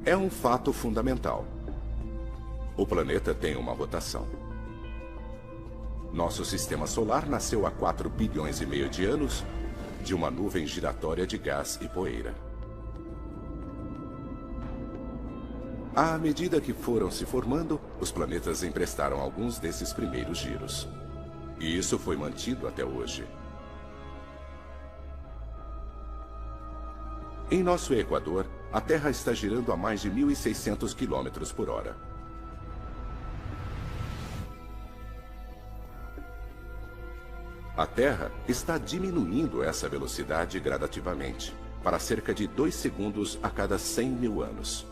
É um fato fundamental. O planeta tem uma rotação. Nosso sistema solar nasceu há 4,5 bilhões de anos de uma nuvem giratória de gás e poeira. À medida que foram se formando, os planetas emprestaram alguns desses primeiros giros. E isso foi mantido até hoje. Em nosso Equador, a Terra está girando a mais de 1.600 km por hora. A Terra está diminuindo essa velocidade gradativamente, para cerca de 2 segundos a cada 100 mil anos.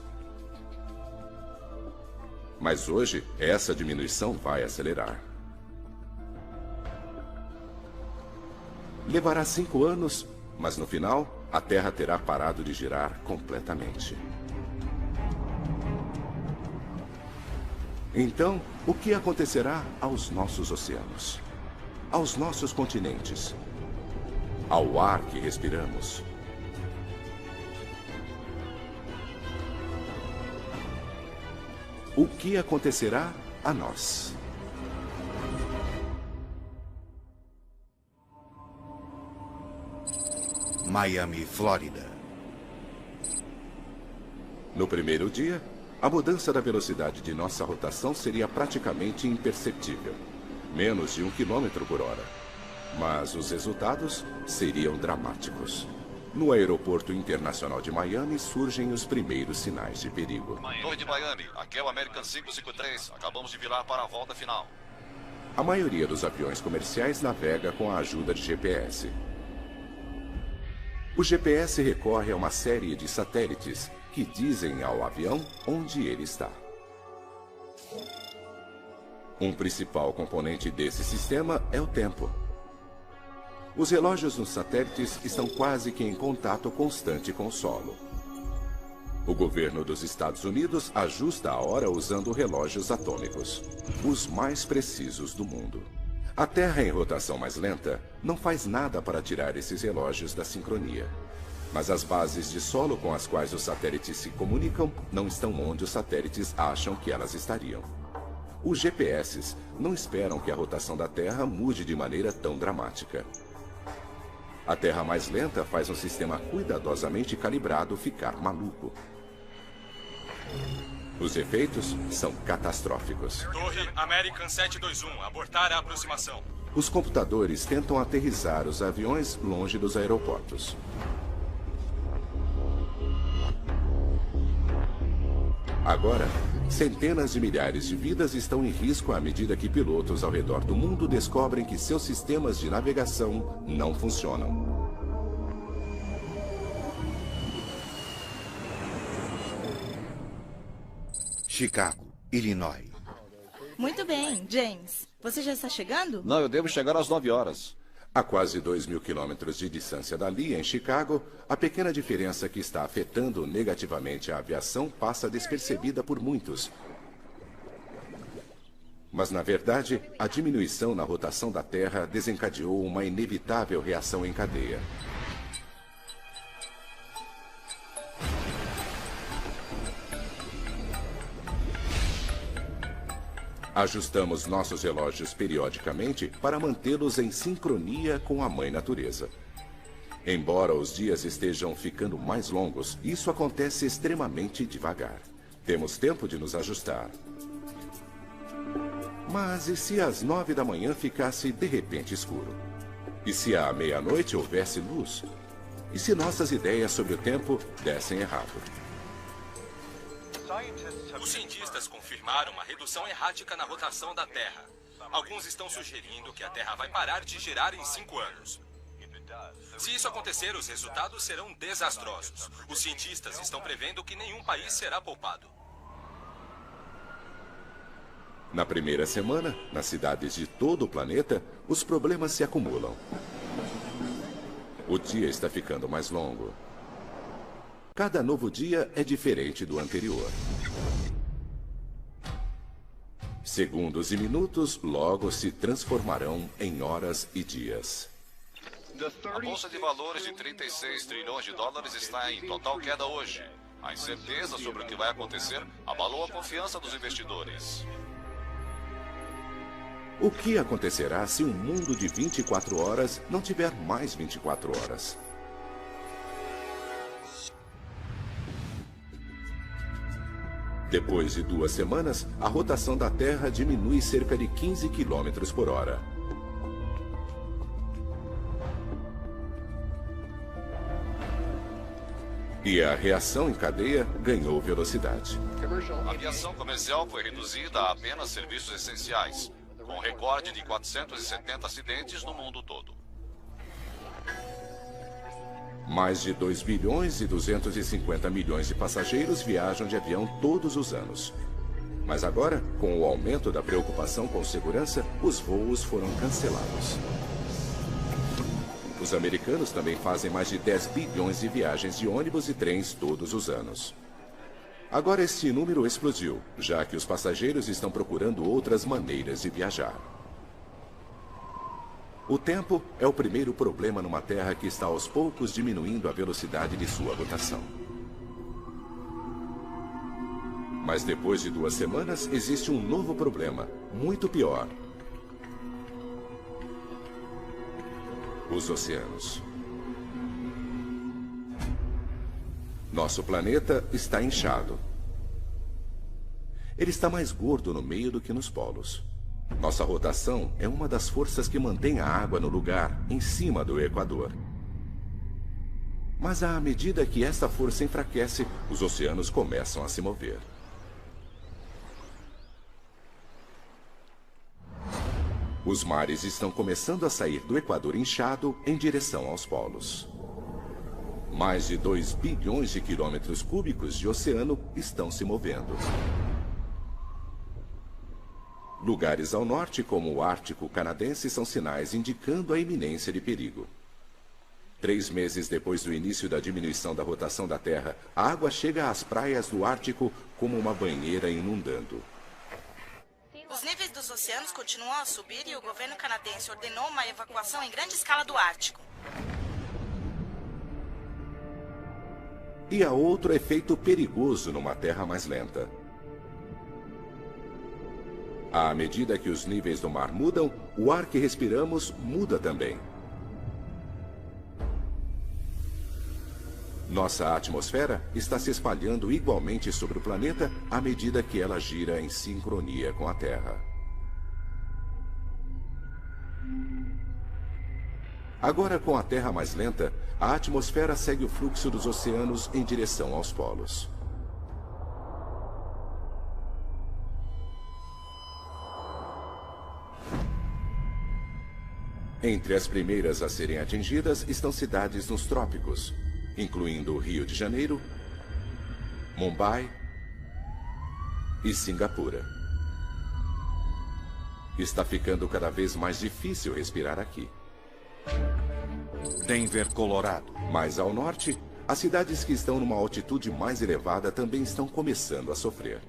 Mas hoje, essa diminuição vai acelerar. Levará 5 anos, mas no final, a Terra terá parado de girar completamente. Então, o que acontecerá aos nossos oceanos? Aos nossos continentes? Ao ar que respiramos? O que acontecerá a nós? Miami, Flórida. No primeiro dia, a mudança da velocidade de nossa rotação seria praticamente imperceptível, menos de 1 km por hora. Mas os resultados seriam dramáticos. No aeroporto internacional de Miami surgem os primeiros sinais de perigo. Torre de Miami, aqui é o American 553. Acabamos de virar para a volta final. A maioria dos aviões comerciais navega com a ajuda de GPS. O GPS recorre a uma série de satélites que dizem ao avião onde ele está. Um principal componente desse sistema é o tempo. Os relógios nos satélites estão quase que em contato constante com o solo. O governo dos Estados Unidos ajusta a hora usando relógios atômicos, os mais precisos do mundo. A Terra em rotação mais lenta não faz nada para tirar esses relógios da sincronia. Mas as bases de solo com as quais os satélites se comunicam não estão onde os satélites acham que elas estariam. Os GPS não esperam que a rotação da Terra mude de maneira tão dramática. A Terra mais lenta faz um sistema cuidadosamente calibrado ficar maluco. Os efeitos são catastróficos. Torre American 721, abortar a aproximação. Os computadores tentam aterrissar os aviões longe dos aeroportos. Agora, centenas de milhares de vidas estão em risco à medida que pilotos ao redor do mundo descobrem que seus sistemas de navegação não funcionam. Chicago, Illinois. Muito bem, James. Você já está chegando? Não, eu devo chegar às 9 horas. A quase 2.000 quilômetros de distância dali, em Chicago, a pequena diferença que está afetando negativamente a aviação passa despercebida por muitos. Mas, na verdade, a diminuição na rotação da Terra desencadeou uma inevitável reação em cadeia. Ajustamos nossos relógios periodicamente para mantê-los em sincronia com a Mãe Natureza. Embora os dias estejam ficando mais longos, isso acontece extremamente devagar. Temos tempo de nos ajustar. Mas e se às 9 da manhã ficasse de repente escuro? E se à meia-noite houvesse luz? E se nossas ideias sobre o tempo dessem errado? Os cientistas confirmaram uma redução errática na rotação da Terra. Alguns estão sugerindo que a Terra vai parar de girar em 5 anos. Se isso acontecer, os resultados serão desastrosos. Os cientistas estão prevendo que nenhum país será poupado. Na primeira semana, nas cidades de todo o planeta, os problemas se acumulam. O dia está ficando mais longo. Cada novo dia é diferente do anterior. Segundos e minutos logo se transformarão em horas e dias. A bolsa de valores de 36 trilhões de dólares está em total queda hoje. A incerteza sobre o que vai acontecer abalou a confiança dos investidores. O que acontecerá se um mundo de 24 horas não tiver mais 24 horas? Depois de 2 semanas, a rotação da Terra diminui cerca de 15 km por hora. E a reação em cadeia ganhou velocidade. A aviação comercial foi reduzida a apenas serviços essenciais, com um recorde de 470 acidentes no mundo todo. Mais de 2 bilhões e 250 milhões de passageiros viajam de avião todos os anos. Mas agora, com o aumento da preocupação com segurança, os voos foram cancelados. Os americanos também fazem mais de 10 bilhões de viagens de ônibus e trens todos os anos. Agora este número explodiu, já que os passageiros estão procurando outras maneiras de viajar. O tempo é o primeiro problema numa Terra que está aos poucos diminuindo a velocidade de sua rotação. Mas depois de 2 semanas, existe um novo problema, muito pior. Os oceanos. Nosso planeta está inchado. Ele está mais gordo no meio do que nos polos. Nossa rotação é uma das forças que mantém a água no lugar, em cima do Equador. Mas à medida que esta força enfraquece, os oceanos começam a se mover. Os mares estão começando a sair do Equador inchado em direção aos polos. Mais de 2 bilhões de quilômetros cúbicos de oceano estão se movendo. Lugares ao norte, como o Ártico canadense, são sinais indicando a iminência de perigo. 3 meses depois do início da diminuição da rotação da Terra, a água chega às praias do Ártico como uma banheira inundando. Os níveis dos oceanos continuam a subir e o governo canadense ordenou uma evacuação em grande escala do Ártico. E há outro efeito perigoso numa Terra mais lenta. À medida que os níveis do mar mudam, o ar que respiramos muda também. Nossa atmosfera está se espalhando igualmente sobre o planeta à medida que ela gira em sincronia com a Terra. Agora, com a Terra mais lenta, a atmosfera segue o fluxo dos oceanos em direção aos polos. Entre as primeiras a serem atingidas estão cidades nos trópicos, incluindo o Rio de Janeiro, Mumbai e Singapura. Está ficando cada vez mais difícil respirar aqui. Denver, Colorado. Mais ao norte, as cidades que estão numa altitude mais elevada também estão começando a sofrer.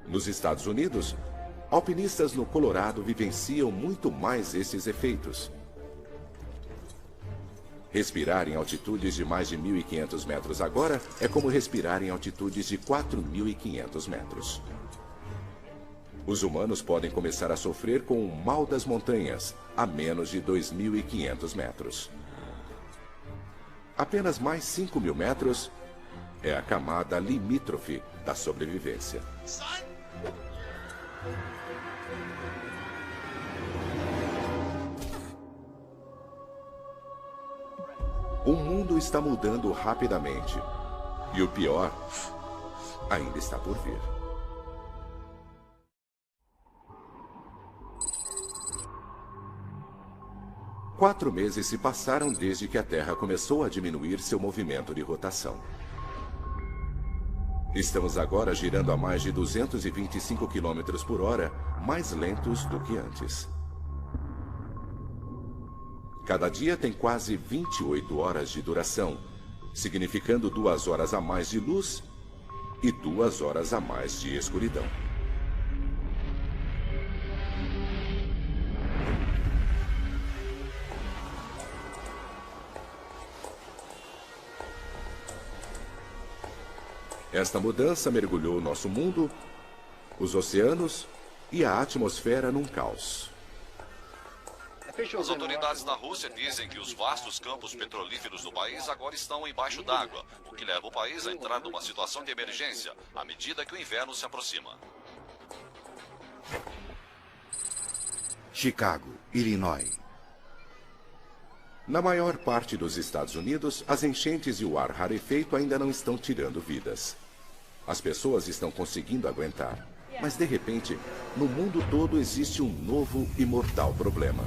Nos Estados Unidos, alpinistas no Colorado vivenciam muito mais esses efeitos. Respirar em altitudes de mais de 1.500 metros agora é como respirar em altitudes de 4.500 metros. Os humanos podem começar a sofrer com o mal das montanhas, a menos de 2.500 metros. Apenas mais 5.000 metros é a camada limítrofe da sobrevivência. O mundo está mudando rapidamente. E o pior ainda está por vir. Quatro meses se passaram desde que a Terra começou a diminuir seu movimento de rotação. Estamos agora girando a mais de 225 km por hora, mais lentos do que antes. Cada dia tem quase 28 horas de duração, significando 2 horas a mais de luz e 2 horas a mais de escuridão. Esta mudança mergulhou nosso mundo, os oceanos e a atmosfera num caos. As autoridades da Rússia dizem que os vastos campos petrolíferos do país agora estão embaixo d'água, o que leva o país a entrar numa situação de emergência, à medida que o inverno se aproxima. Chicago, Illinois. Na maior parte dos Estados Unidos, as enchentes e o ar rarefeito ainda não estão tirando vidas. As pessoas estão conseguindo aguentar, mas de repente, no mundo todo existe um novo e mortal problema.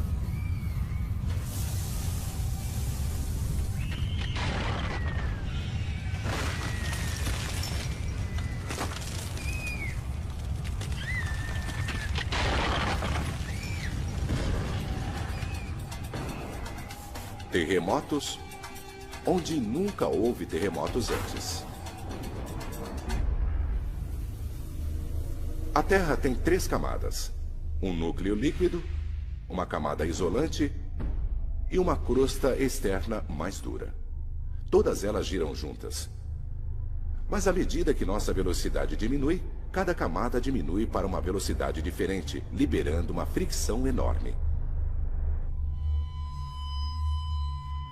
Terremotos, onde nunca houve terremotos antes. A Terra tem 3 camadas: um núcleo líquido, uma camada isolante e uma crosta externa mais dura. Todas elas giram juntas. Mas à medida que nossa velocidade diminui, cada camada diminui para uma velocidade diferente, liberando uma fricção enorme.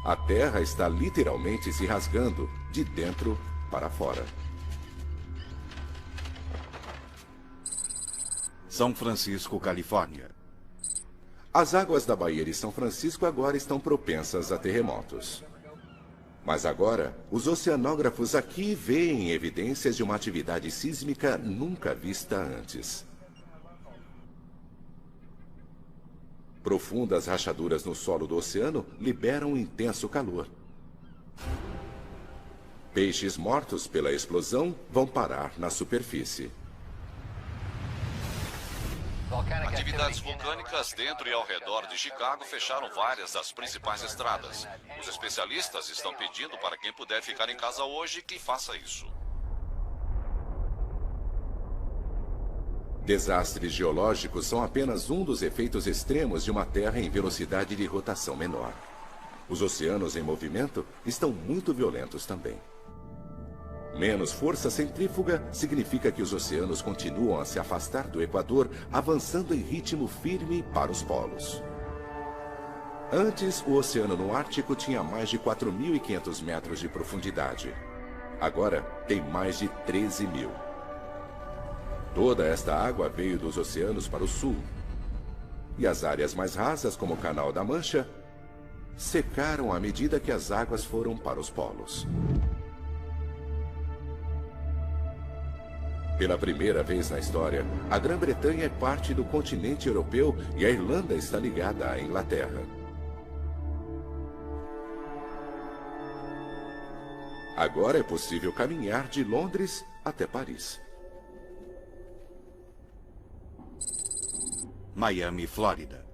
A Terra está literalmente se rasgando de dentro para fora. São Francisco, Califórnia. As águas da Baía de São Francisco agora estão propensas a terremotos. Mas agora, os oceanógrafos aqui veem evidências de uma atividade sísmica nunca vista antes. Profundas rachaduras no solo do oceano liberam um intenso calor. Peixes mortos pela explosão vão parar na superfície. Atividades vulcânicas dentro e ao redor de Chicago fecharam várias das principais estradas. Os especialistas estão pedindo para quem puder ficar em casa hoje que faça isso. Desastres geológicos são apenas um dos efeitos extremos de uma Terra em velocidade de rotação menor. Os oceanos em movimento estão muito violentos também. Menos força centrífuga significa que os oceanos continuam a se afastar do Equador, avançando em ritmo firme para os polos. Antes, o oceano no Ártico tinha mais de 4.500 metros de profundidade. Agora, tem mais de 13.000. Toda esta água veio dos oceanos para o sul. E as áreas mais rasas, como o Canal da Mancha, secaram à medida que as águas foram para os polos. Pela primeira vez na história, a Grã-Bretanha é parte do continente europeu e a Irlanda está ligada à Inglaterra. Agora é possível caminhar de Londres até Paris. Miami, Flórida.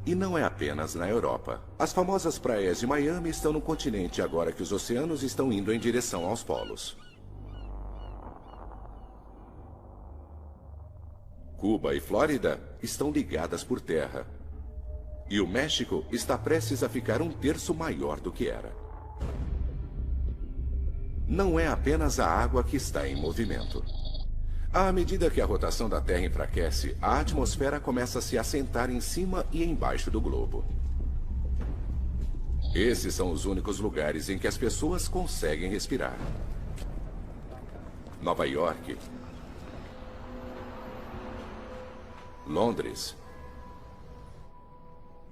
E não é apenas na Europa. As famosas praias de Miami estão no continente agora que os oceanos estão indo em direção aos polos. Cuba e Flórida estão ligadas por terra. E o México está prestes a ficar 1/3 maior do que era. Não é apenas a água que está em movimento. À medida que a rotação da Terra enfraquece, a atmosfera começa a se assentar em cima e embaixo do globo. Esses são os únicos lugares em que as pessoas conseguem respirar. Nova York, Londres,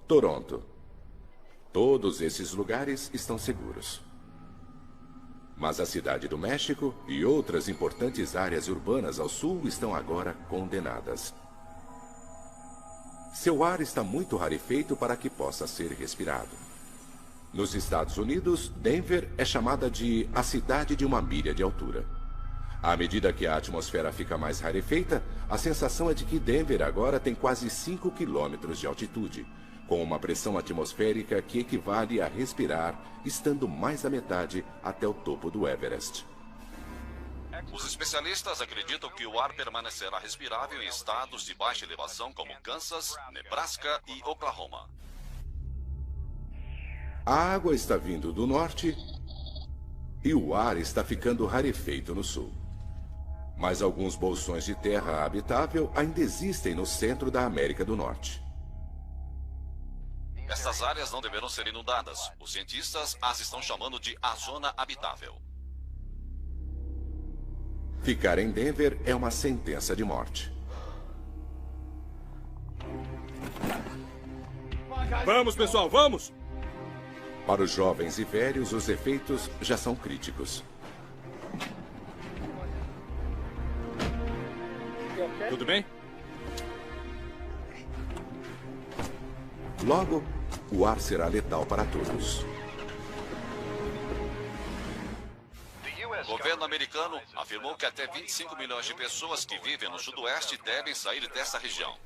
Toronto. Todos esses lugares estão seguros. Mas a cidade do México e outras importantes áreas urbanas ao sul estão agora condenadas. Seu ar está muito rarefeito para que possa ser respirado. Nos Estados Unidos, Denver é chamada de a cidade de 1 milha de altura. À medida que a atmosfera fica mais rarefeita, a sensação é de que Denver agora tem quase 5 quilômetros de altitude, com uma pressão atmosférica que equivale a respirar, estando mais da metade até o topo do Everest. Os especialistas acreditam que o ar permanecerá respirável em estados de baixa elevação como Kansas, Nebraska e A água está vindo do norte e o ar está ficando rarefeito no sul. Mas alguns bolsões de terra habitável ainda existem no centro da América do Norte. Estas áreas não deverão ser inundadas. Os cientistas as estão chamando de a zona habitável. Ficar em Denver é uma sentença de morte. Vamos, pessoal, vamos! Para os jovens e velhos, os efeitos já são críticos. Tudo bem? Logo, o ar será letal para todos. O governo americano afirmou que até 25 milhões de pessoas que vivem no sudoeste devem sair dessa região.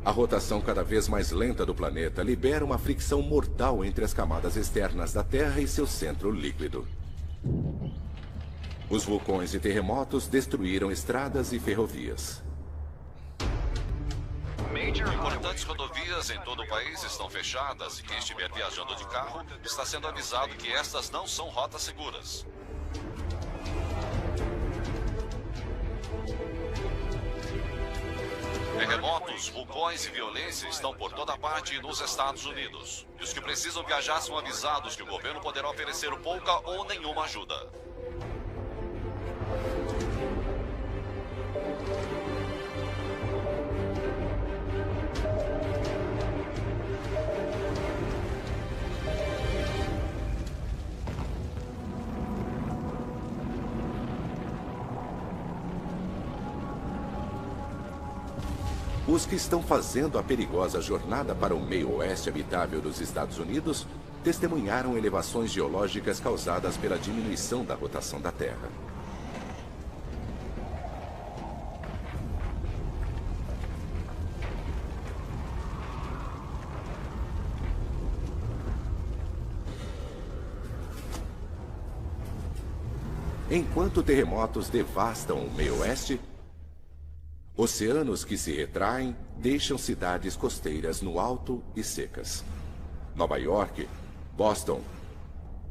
A rotação cada vez mais lenta do planeta libera uma fricção mortal entre as camadas externas da Terra e seu centro líquido. Os vulcões e terremotos destruíram estradas e ferrovias. Importantes rodovias em todo o país estão fechadas e quem estiver viajando de carro está sendo avisado que estas não são rotas seguras. Terremotos, vulcões e violência estão por toda parte nos Estados Unidos. E os que precisam viajar são avisados que o governo poderá oferecer pouca ou nenhuma ajuda. Os que estão fazendo a perigosa jornada para o meio-oeste habitável dos Estados Unidos testemunharam elevações geológicas causadas pela diminuição da rotação da Terra. Enquanto terremotos devastam o meio-oeste, oceanos que se retraem deixam cidades costeiras no alto e secas. Nova York, Boston,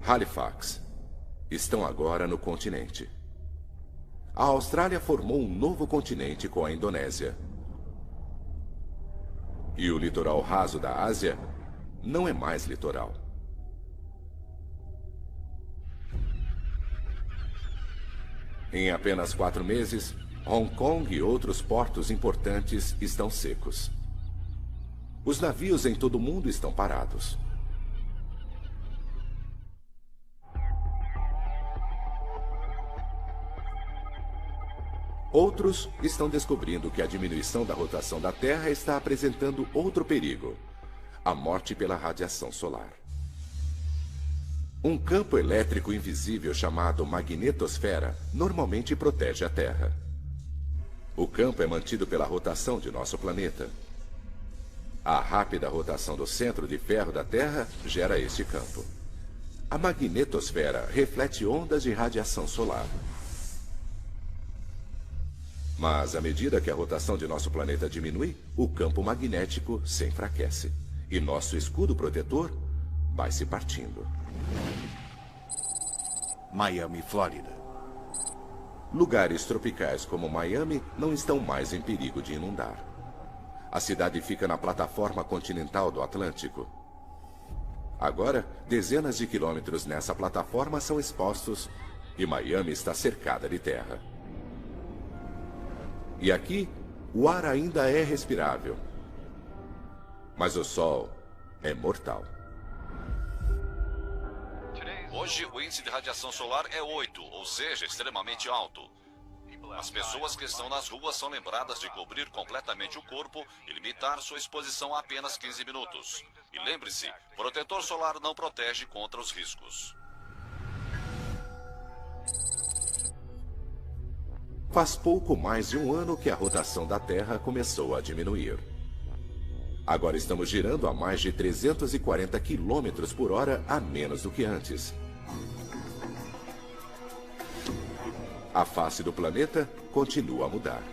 Halifax estão agora no continente. A Austrália formou um novo continente com a Indonésia. E o litoral raso da Ásia não é mais litoral. Em apenas 4 meses, Hong Kong e outros portos importantes estão secos. Os navios em todo o mundo estão parados. Outros estão descobrindo que a diminuição da rotação da Terra está apresentando outro perigo: a morte pela radiação solar. Um campo elétrico invisível chamado magnetosfera normalmente protege a Terra. O campo é mantido pela rotação de nosso planeta. A rápida rotação do centro de ferro da Terra gera este campo. A magnetosfera reflete ondas de radiação solar. Mas, à medida que a rotação de nosso planeta diminui, o campo magnético se enfraquece. E nosso escudo protetor vai se partindo. Miami, Flórida. Lugares tropicais como Miami não estão mais em perigo de inundar. A cidade fica na plataforma continental do Atlântico. Agora, dezenas de quilômetros nessa plataforma são expostos e Miami está cercada de terra. E aqui, o ar ainda é respirável. Mas o sol é mortal. Hoje, o índice de radiação solar é 8, ou seja, extremamente alto. As pessoas que estão nas ruas são lembradas de cobrir completamente o corpo e limitar sua exposição a apenas 15 minutos. E lembre-se, protetor solar não protege contra os riscos. Faz pouco mais de um ano que a rotação da Terra começou a diminuir. Agora estamos girando a mais de 340 km por hora a menos do que antes. A face do planeta continua a mudar.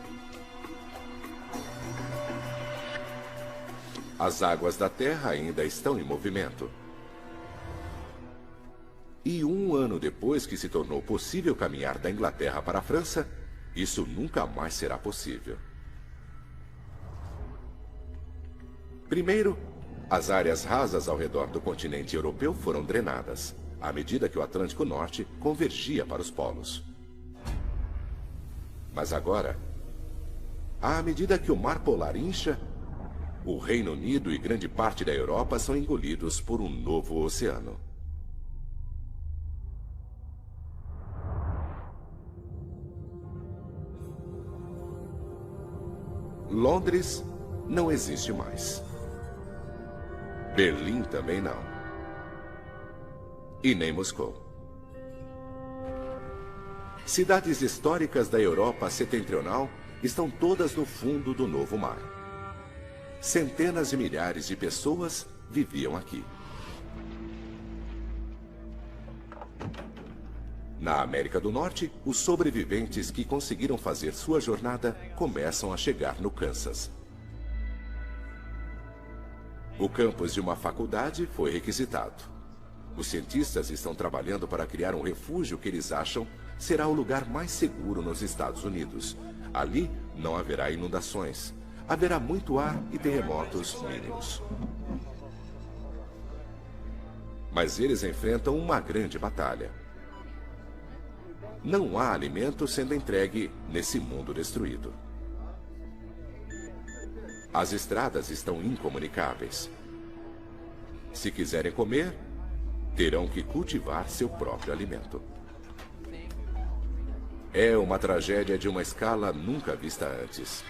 As águas da Terra ainda estão em movimento. E 1 ano depois que se tornou possível caminhar da Inglaterra para a França, isso nunca mais será possível. Primeiro, as áreas rasas ao redor do continente europeu foram drenadas, à medida que o Atlântico Norte convergia para os polos. Mas agora, à medida que o Mar Polar incha, o Reino Unido e grande parte da Europa são engolidos por um novo oceano. Londres não existe mais. Berlim também não. E nem Moscou. Cidades históricas da Europa setentrional estão todas no fundo do novo mar. Centenas de milhares de pessoas viviam aqui. Na América do Norte, os sobreviventes que conseguiram fazer sua jornada começam a chegar no Kansas. O campus de uma faculdade foi requisitado. Os cientistas estão trabalhando para criar um refúgio que eles acham será o lugar mais seguro nos Estados Unidos. Ali não haverá inundações. Haverá muito ar e terremotos mínimos. Mas eles enfrentam uma grande batalha. Não há alimento sendo entregue nesse mundo destruído. As estradas estão incomunicáveis. Se quiserem comer, terão que cultivar seu próprio alimento. É uma tragédia de uma escala nunca vista antes.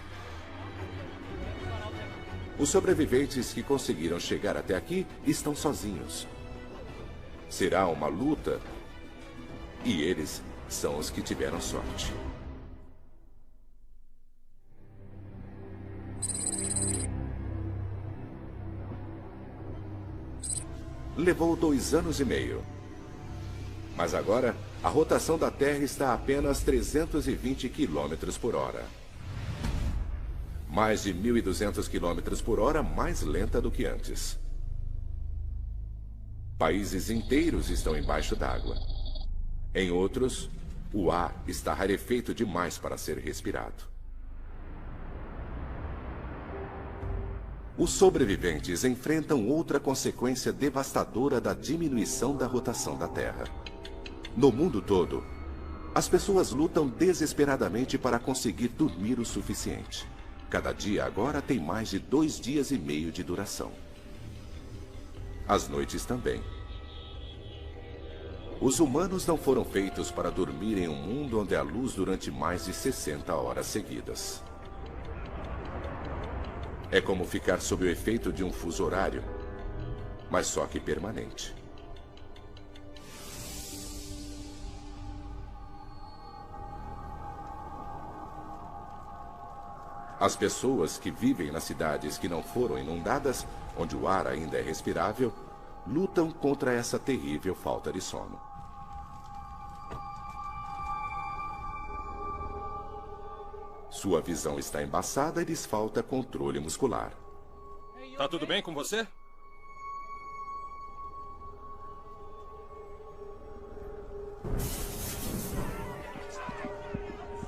Os sobreviventes que conseguiram chegar até aqui estão sozinhos. Será uma luta e eles são os que tiveram sorte. Levou 2 anos e meio. Mas agora, a rotação da Terra está a apenas 320 km por hora. Mais de 1.200 km por hora mais lenta do que antes. Países inteiros estão embaixo d'água. Em outros, o ar está rarefeito demais para ser respirado. Os sobreviventes enfrentam outra consequência devastadora da diminuição da rotação da Terra. No mundo todo, as pessoas lutam desesperadamente para conseguir dormir o suficiente. Cada dia agora tem mais de 2 dias e meio de duração. As noites também. Os humanos não foram feitos para dormir em um mundo onde há luz durante mais de 60 horas seguidas. É como ficar sob o efeito de um fuso horário, mas só que permanente. As pessoas que vivem nas cidades que não foram inundadas, onde o ar ainda é respirável, lutam contra essa terrível falta de sono. Sua visão está embaçada e lhes falta controle muscular. Tá tudo bem com você?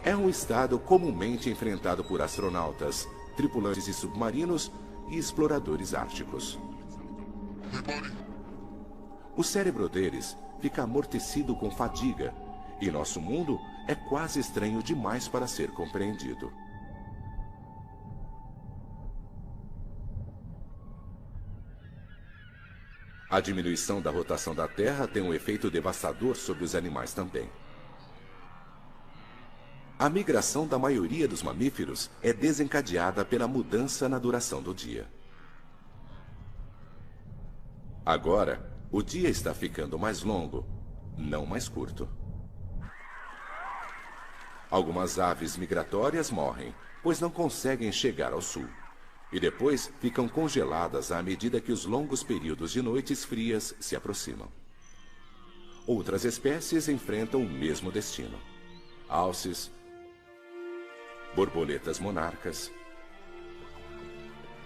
É um estado comumente enfrentado por astronautas, tripulantes de submarinos e exploradores árticos. O cérebro deles fica amortecido com fadiga, e nosso mundo é quase estranho demais para ser compreendido. A diminuição da rotação da Terra tem um efeito devastador sobre os animais também. A migração da maioria dos mamíferos é desencadeada pela mudança na duração do dia. Agora, o dia está ficando mais longo, não mais curto. Algumas aves migratórias morrem, pois não conseguem chegar ao sul. E depois ficam congeladas à medida que os longos períodos de noites frias se aproximam. Outras espécies enfrentam o mesmo destino. Alces, borboletas monarcas,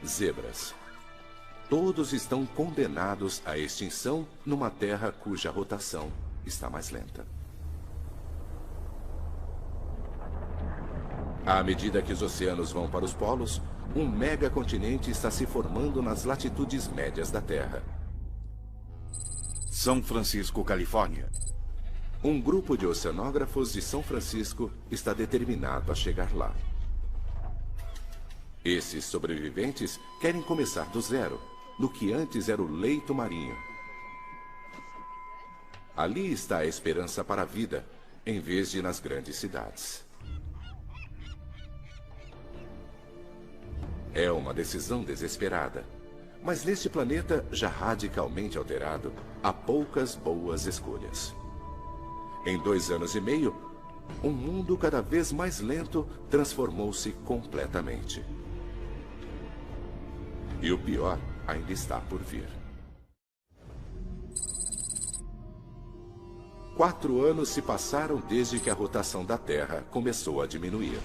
zebras. Todos estão condenados à extinção numa terra cuja rotação está mais lenta. À medida que os oceanos vão para os polos, um megacontinente está se formando nas latitudes médias da Terra. São Francisco, Califórnia. Um grupo de oceanógrafos de São Francisco está determinado a chegar lá. Esses sobreviventes querem começar do zero, no que antes era o leito marinho. Ali está a esperança para a vida, em vez de nas grandes cidades. É uma decisão desesperada, mas neste planeta já radicalmente alterado, há poucas boas escolhas. Em 2 anos e meio, um mundo cada vez mais lento transformou-se completamente. E o pior ainda está por vir. 4 anos se passaram desde que a rotação da Terra começou a diminuir.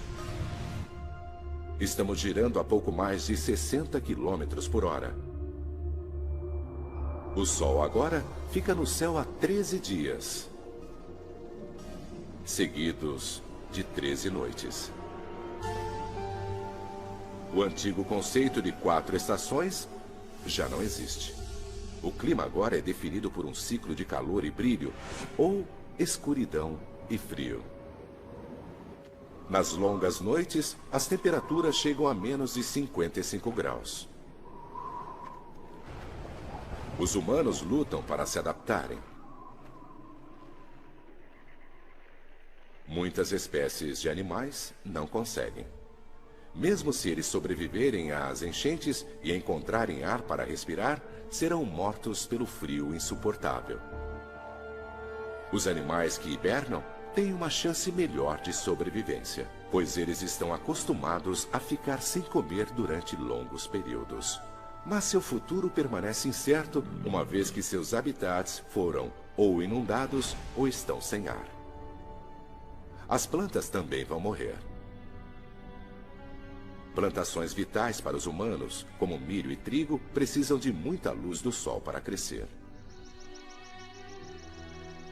Estamos girando a pouco mais de 60 km por hora. O Sol agora fica no céu há 13 dias, seguidos de 13 noites. O antigo conceito de 4 estações já não existe. O clima agora é definido por um ciclo de calor e brilho, ou escuridão e frio. Nas longas noites, as temperaturas chegam a menos de 55 graus. Os humanos lutam para se adaptarem. Muitas espécies de animais não conseguem. Mesmo se eles sobreviverem às enchentes e encontrarem ar para respirar, serão mortos pelo frio insuportável. Os animais que hibernam têm uma chance melhor de sobrevivência, pois eles estão acostumados a ficar sem comer durante longos períodos. Mas seu futuro permanece incerto, uma vez que seus habitats foram ou inundados ou estão sem ar. As plantas também vão morrer. Plantações vitais para os humanos, como milho e trigo, precisam de muita luz do sol para crescer.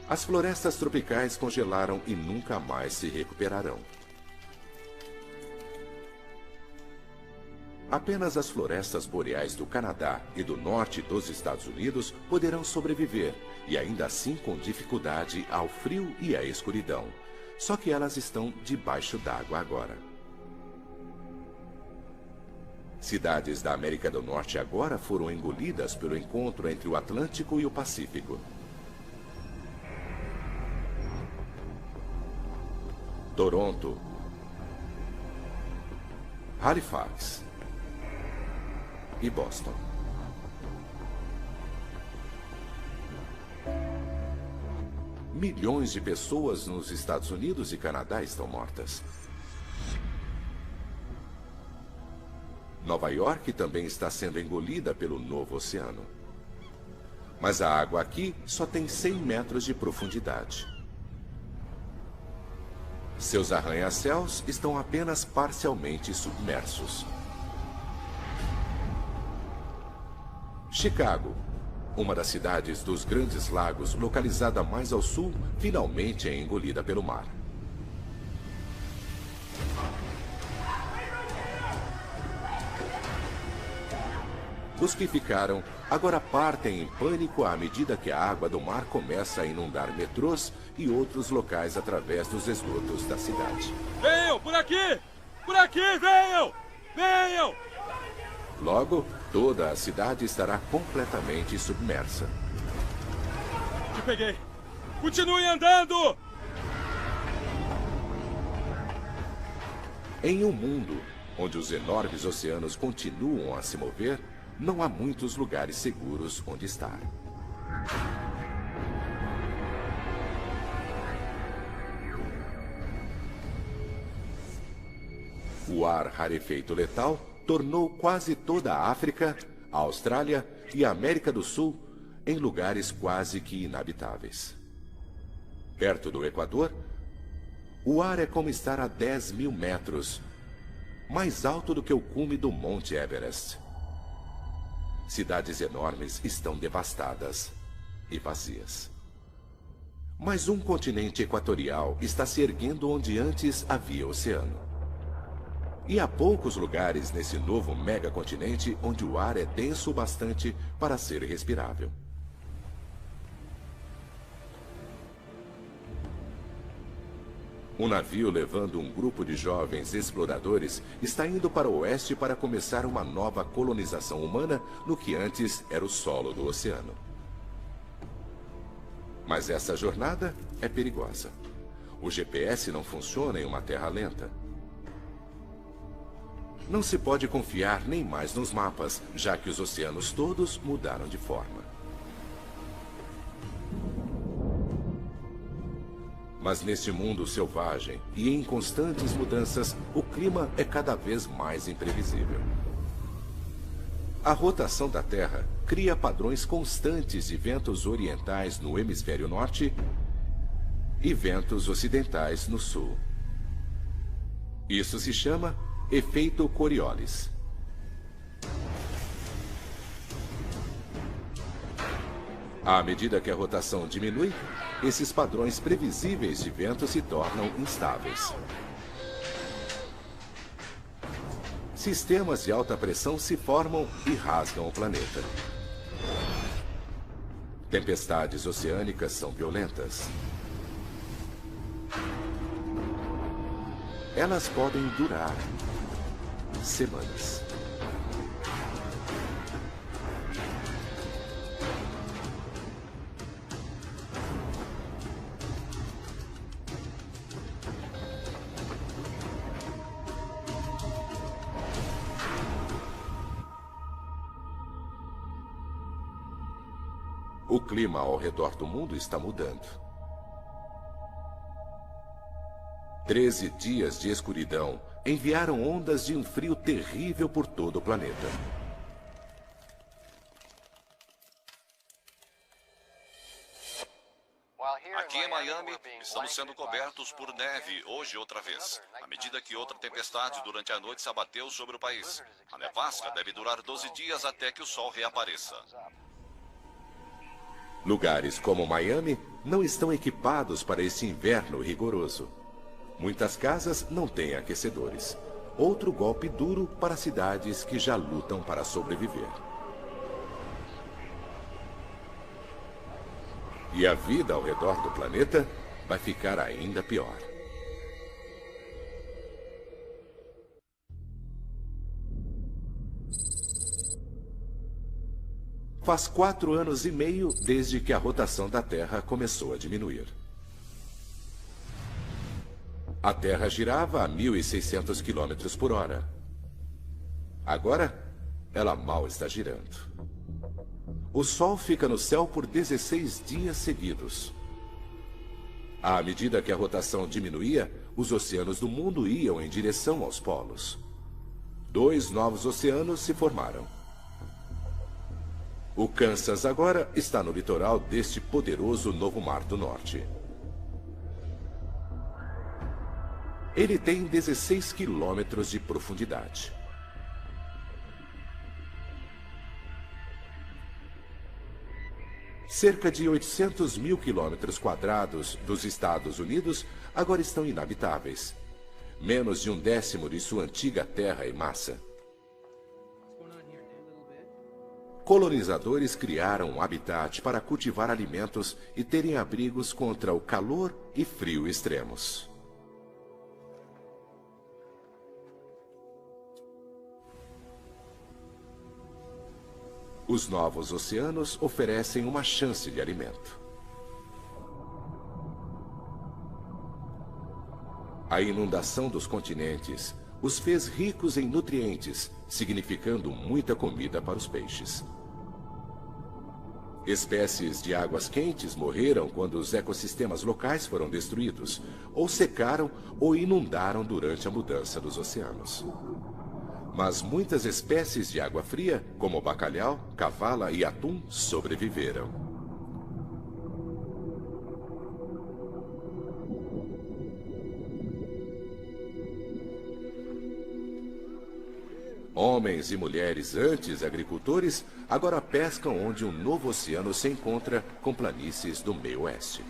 As florestas tropicais congelaram e nunca mais se recuperarão. Apenas as florestas boreais do Canadá e do norte dos Estados Unidos poderão sobreviver, e ainda assim com dificuldade ao frio e à escuridão. Só que elas estão debaixo d'água agora. Cidades da América do Norte agora foram engolidas pelo encontro entre o Atlântico e o Pacífico. Toronto, Halifax e Boston. Milhões de pessoas nos Estados Unidos e Canadá estão mortas. Nova York também está sendo engolida pelo novo oceano. Mas a água aqui só tem 100 metros de profundidade. Seus arranha-céus estão apenas parcialmente submersos. Chicago, uma das cidades dos Grandes Lagos, localizada mais ao sul, finalmente é engolida pelo mar. Os que ficaram agora partem em pânico à medida que a água do mar começa a inundar metrôs e outros locais através dos esgotos da cidade. Venham, por aqui! Por aqui, venham! Venham! Logo, toda a cidade estará completamente submersa. Te peguei! Continue andando! Em um mundo onde os enormes oceanos continuam a se mover, não há muitos lugares seguros onde estar. O ar rarefeito letal tornou quase toda a África, a Austrália e a América do Sul em lugares quase que inabitáveis. Perto do Equador, o ar é como estar a 10.000 metros, mais alto do que o cume do Monte Everest. Cidades enormes estão devastadas e vazias. Mas um continente equatorial está se erguendo onde antes havia oceano. E há poucos lugares nesse novo megacontinente onde o ar é denso o bastante para ser respirável. Um navio levando um grupo de jovens exploradores está indo para o oeste para começar uma nova colonização humana no que antes era o solo do oceano. Mas essa jornada é perigosa. O GPS não funciona em uma terra lenta. Não se pode confiar nem mais nos mapas, já que os oceanos todos mudaram de forma. Mas neste mundo selvagem e em constantes mudanças, o clima é cada vez mais imprevisível. A rotação da Terra cria padrões constantes de ventos orientais no hemisfério norte e ventos ocidentais no sul. Isso se chama efeito Coriolis. À medida que a rotação diminui, esses padrões previsíveis de vento se tornam instáveis. Sistemas de alta pressão se formam e rasgam o planeta. Tempestades oceânicas são violentas. Elas podem durar semanas. O clima ao redor do mundo está mudando. 13 dias de escuridão enviaram ondas de um frio terrível por todo o planeta. Aqui em Miami, estamos sendo cobertos por neve hoje outra vez, à medida que outra tempestade durante a noite se abateu sobre o país. A nevasca deve durar 12 dias até que o sol reapareça. Lugares como Miami não estão equipados para esse inverno rigoroso. Muitas casas não têm aquecedores. Outro golpe duro para cidades que já lutam para sobreviver. E a vida ao redor do planeta vai ficar ainda pior. Faz 4 anos e meio desde que a rotação da Terra começou a diminuir. A Terra girava a 1.600 km por hora. Agora, ela mal está girando. O Sol fica no céu por 16 dias seguidos. À medida que a rotação diminuía, os oceanos do mundo iam em direção aos polos. 2 novos oceanos se formaram. O Kansas agora está no litoral deste poderoso novo Mar do Norte. Ele tem 16 quilômetros de profundidade. Cerca de 800 mil quilômetros quadrados dos Estados Unidos agora estão inabitáveis. Menos de 1/10 de sua antiga terra em massa. Colonizadores criaram um habitat para cultivar alimentos e terem abrigos contra o calor e frio extremos. Os novos oceanos oferecem uma chance de alimento. A inundação dos continentes os fez ricos em nutrientes, significando muita comida para os peixes. Espécies de águas quentes morreram quando os ecossistemas locais foram destruídos, ou secaram ou inundaram durante a mudança dos oceanos. Mas muitas espécies de água fria, como bacalhau, cavala e atum, sobreviveram. Homens e mulheres antes agricultores agora pescam onde um novo oceano se encontra com planícies do meio oeste.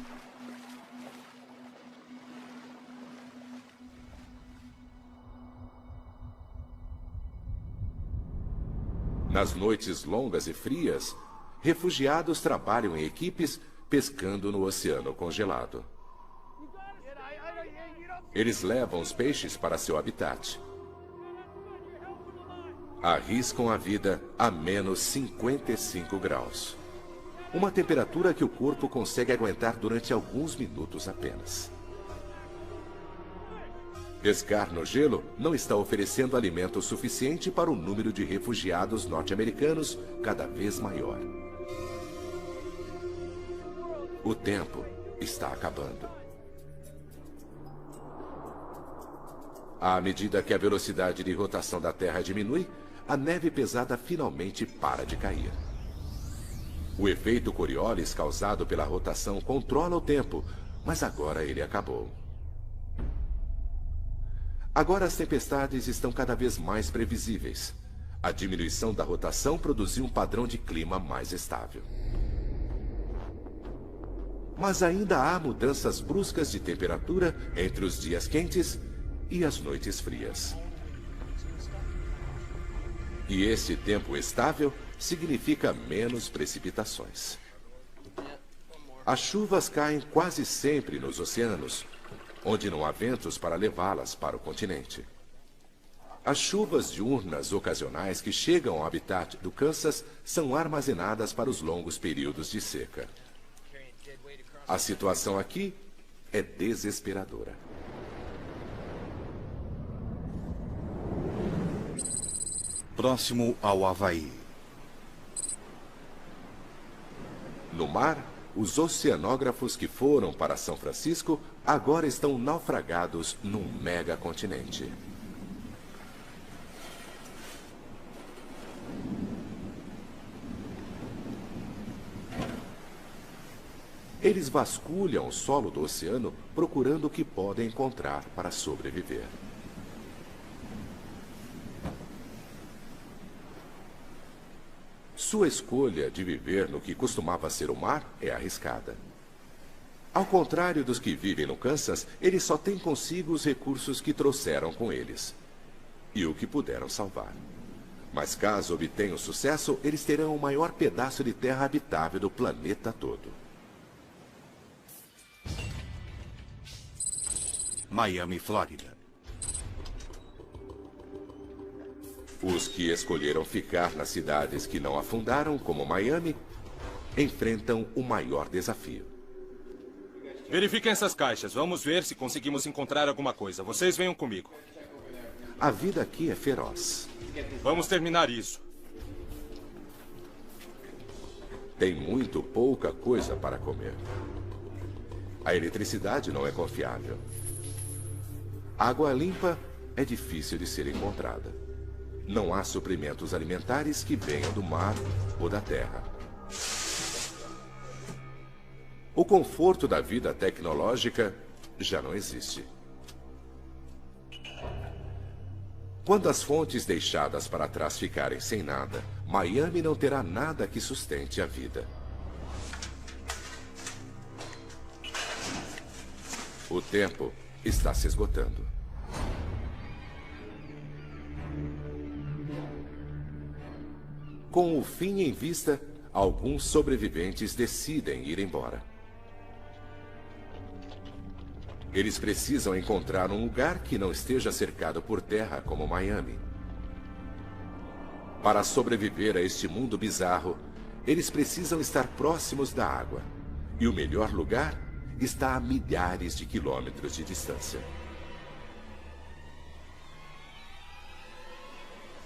Nas noites longas e frias, refugiados trabalham em equipes pescando no oceano congelado. Eles levam os peixes para seu habitat. Arriscam a vida a menos 55 graus. Uma temperatura que o corpo consegue aguentar durante alguns minutos apenas. Pescar no gelo não está oferecendo alimento suficiente para o número de refugiados norte-americanos cada vez maior. O tempo está acabando. À medida que a velocidade de rotação da Terra diminui, a neve pesada finalmente para de cair. O efeito Coriolis causado pela rotação controla o tempo, mas agora ele acabou. Agora as tempestades estão cada vez mais previsíveis. A diminuição da rotação produziu um padrão de clima mais estável. Mas ainda há mudanças bruscas de temperatura entre os dias quentes e as noites frias. E esse tempo estável significa menos precipitações. As chuvas caem quase sempre nos oceanos, onde não há ventos para levá-las para o continente. As chuvas diurnas ocasionais que chegam ao habitat do Kansas são armazenadas para os longos períodos de seca. A situação aqui é desesperadora. Próximo ao Havaí. No mar, os oceanógrafos que foram para São Francisco agora estão naufragados num megacontinente. Eles vasculham o solo do oceano procurando o que podem encontrar para sobreviver. Sua escolha de viver no que costumava ser o mar é arriscada. Ao contrário dos que vivem no Kansas, eles só têm consigo os recursos que trouxeram com eles e o que puderam salvar. Mas caso obtenham sucesso, eles terão o maior pedaço de terra habitável do planeta todo. Miami, Flórida. Os que escolheram ficar nas cidades que não afundaram, como Miami, enfrentam o maior desafio. Verifiquem essas caixas. Vamos ver se conseguimos encontrar alguma coisa. Vocês venham comigo. A vida aqui é feroz. Vamos terminar isso. Tem muito pouca coisa para comer. A eletricidade não é confiável. Água limpa é difícil de ser encontrada. Não há suprimentos alimentares que venham do mar ou da terra. O conforto da vida tecnológica já não existe. Quando as fontes deixadas para trás ficarem sem nada, Miami não terá nada que sustente a vida. O tempo está se esgotando. Com o fim em vista, alguns sobreviventes decidem ir embora. Eles precisam encontrar um lugar que não esteja cercado por terra como Miami. Para sobreviver a este mundo bizarro, eles precisam estar próximos da água. E o melhor lugar está a milhares de quilômetros de distância.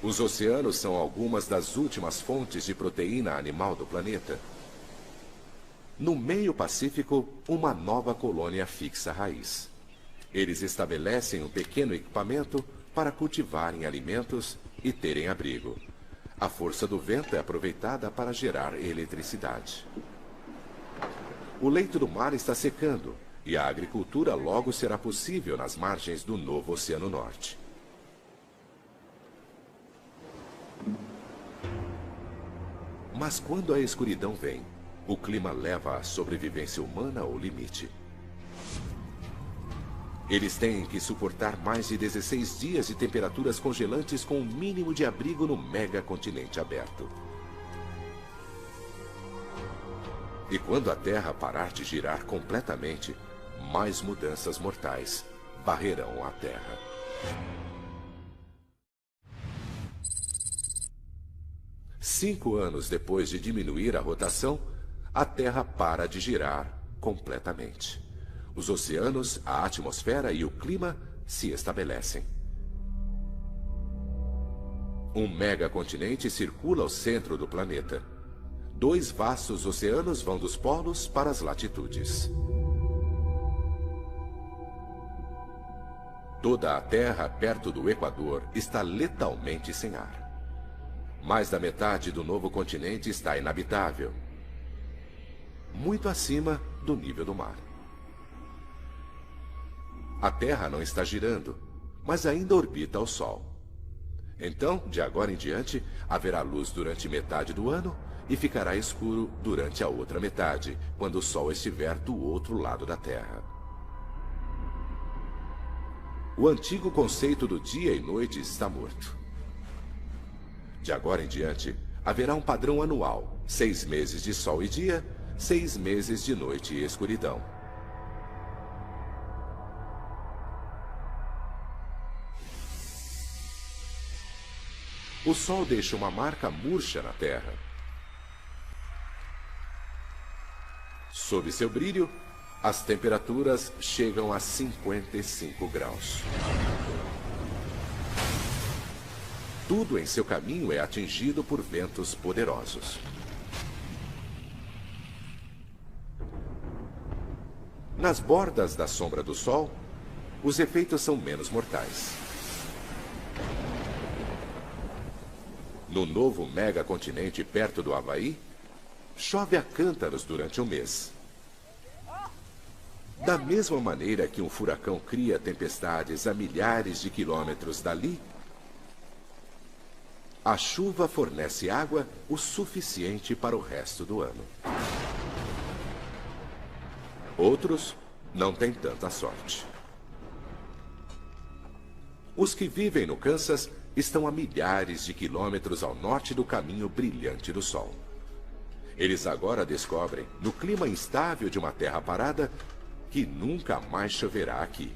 Os oceanos são algumas das últimas fontes de proteína animal do planeta. No meio Pacífico, uma nova colônia fixa raiz. Eles estabelecem um pequeno equipamento para cultivarem alimentos e terem abrigo. A força do vento é aproveitada para gerar eletricidade. O leito do mar está secando e a agricultura logo será possível nas margens do novo Oceano Norte. Mas quando a escuridão vem, o clima leva a sobrevivência humana ao limite. Eles têm que suportar mais de 16 dias de temperaturas congelantes com um mínimo de abrigo no megacontinente aberto. E quando a Terra parar de girar completamente, mais mudanças mortais varrerão a Terra. Cinco anos depois de diminuir a rotação, a Terra para de girar completamente. Os oceanos, a atmosfera e o clima se estabelecem. Um megacontinente circula ao centro do planeta. 2 vastos oceanos vão dos polos para as latitudes. Toda a Terra perto do Equador está letalmente sem ar. Mais da metade do novo continente está inabitável, muito acima do nível do mar. A Terra não está girando, mas ainda orbita ao Sol. Então, de agora em diante, haverá luz durante metade do ano e ficará escuro durante a outra metade, quando o Sol estiver do outro lado da Terra. O antigo conceito do dia e noite está morto. De agora em diante, haverá um padrão anual: 6 meses de sol e dia, 6 meses de noite e escuridão. O Sol deixa uma marca murcha na Terra. Sob seu brilho, as temperaturas chegam a 55 graus. Tudo em seu caminho é atingido por ventos poderosos. Nas bordas da sombra do Sol, os efeitos são menos mortais. No novo megacontinente perto do Havaí, chove a cântaros durante um mês. Da mesma maneira que um furacão cria tempestades a milhares de quilômetros dali, a chuva fornece água o suficiente para o resto do ano. Outros não têm tanta sorte. Os que vivem no Kansas estão a milhares de quilômetros ao norte do caminho brilhante do Sol. Eles agora descobrem, no clima instável de uma terra parada, que nunca mais choverá aqui.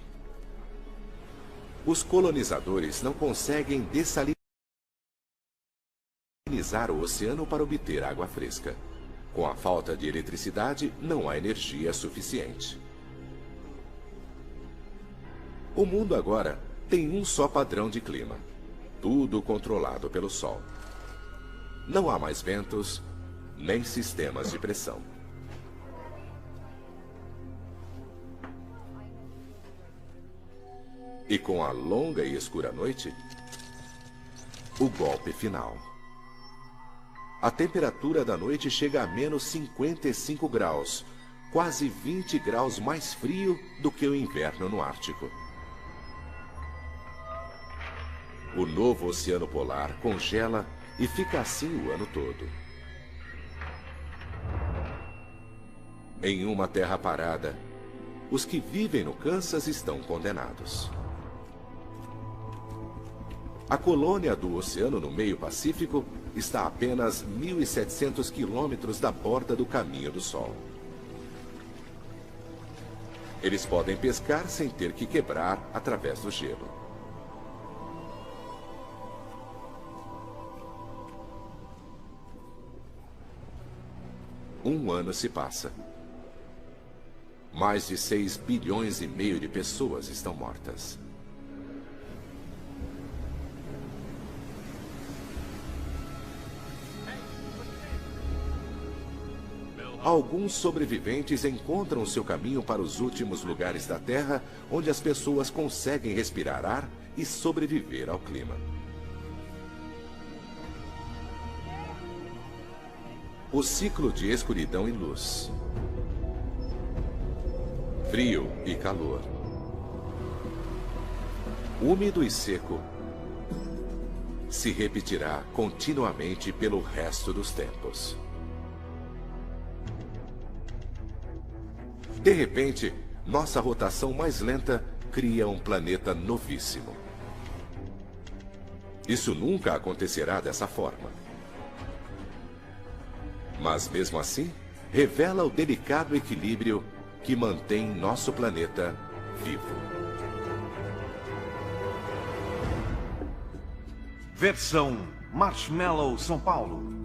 Os colonizadores não conseguem dessalinizar o oceano para obter água fresca. Com a falta de eletricidade, não há energia suficiente. O mundo agora tem um só padrão de clima. Tudo controlado pelo Sol. Não há mais ventos, nem sistemas de pressão. E com a longa e escura noite, o golpe final. A temperatura da noite chega a menos 55 graus, quase 20 graus mais frio do que o inverno no Ártico. O novo oceano polar congela e fica assim o ano todo. Em uma terra parada, os que vivem no Kansas estão condenados. A colônia do oceano no meio Pacífico está a apenas 1.700 quilômetros da borda do caminho do Sol. Eles podem pescar sem ter que quebrar através do gelo. Um ano se passa. Mais de 6,5 bilhões de pessoas estão mortas. Alguns sobreviventes encontram seu caminho para os últimos lugares da Terra, onde as pessoas conseguem respirar ar e sobreviver ao clima. O ciclo de escuridão e luz. Frio e calor. Úmido e seco. Se repetirá continuamente pelo resto dos tempos. De repente, nossa rotação mais lenta cria um planeta novíssimo. Isso nunca acontecerá dessa forma. Mas mesmo assim, revela o delicado equilíbrio que mantém nosso planeta vivo. Versão Marshmallow São Paulo.